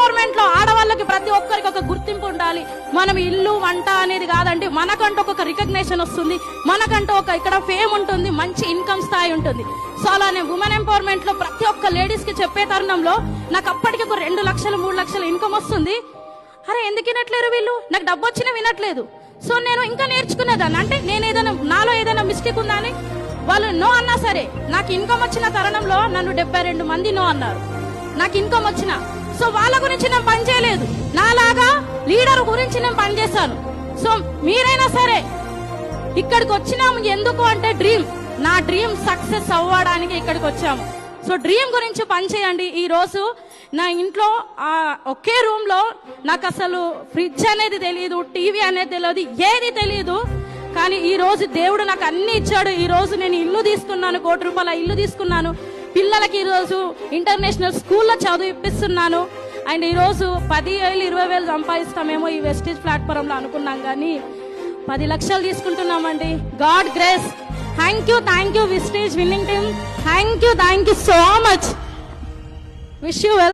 Empowerment లో ఆడవాళ్ళకి ప్రతి ఒక్కరికి ఒక గుర్తింపు ఉండాలి. మనం ఇల్లు వంట అనేది కాదండి, మనకంటూ ఒక రికగ్నేషన్ వస్తుంది, మనకంటూ ఒక ఇక్కడ ఫేమ్ ఉంటుంది, మంచి ఇన్కమ్ స్థాయి ఉంటుంది. సో అలానే ఉమెన్ ఎంపవర్మెంట్ లో ప్రతి ఒక్క లేడీస్ కి చెప్పే తరుణంలో నాకు అప్పటికి ఒక 2 లక్షలు 3 లక్షలు ఇన్కమ్ వస్తుంది. అరే ఎందుకు వినట్లేరు వీళ్ళు, నాకు డబ్బు వచ్చినా వినట్లేదు. సో నేను ఇంకా నేర్చుకునేదాన్ని, అంటే నేను ఏదైనా నాలో ఏదైనా మిస్టేక్ ఉందా అని వాళ్ళు నో అన్నా సరే, నాకు ఇన్కమ్ వచ్చిన తరుణంలో నన్ను 72 మంది నో అన్నారు నాకు ఇన్కమ్ వచ్చిన. సో వాళ్ళ గురించి నేను పని చేయలేదు, నాలాగా లీడర్ గురించి నేను పని చేశాను. సో మీరైనా సరే ఇక్కడికి వచ్చినాము ఎందుకు అంటే నా డ్రీమ్ సక్సెస్ అవ్వడానికి ఇక్కడికి వచ్చాము. సో డ్రీమ్ గురించి పని చేయండి. ఈ రోజు నా ఇంట్లో ఒకే రూమ్ లో నాకు అసలు ఫ్రిడ్జ్ అనేది తెలియదు, టీవీ అనేది తెలియదు, ఏది తెలియదు. కానీ ఈ రోజు దేవుడు నాకు అన్ని ఇచ్చాడు. ఈ రోజు నేను ఇల్లు తీసుకున్నాను, 1 కోటి రూపాయల ఇల్లు తీసుకున్నాను. పిల్లలకి ఈ రోజు ఇంటర్నేషనల్ స్కూల్లో చదువు ఇప్పిస్తున్నాను. అండ్ ఈ రోజు 10,000 20,000 సంపాదిస్తామేమో ఈ వెస్టేజ్ ప్లాట్ఫామ్ లో అనుకున్నాం, కానీ 10 లక్షలు తీసుకుంటున్నామండి. God grace. థ్యాంక్ యూ విస్టేజ్ winning team. Thank you so much. Wish you well.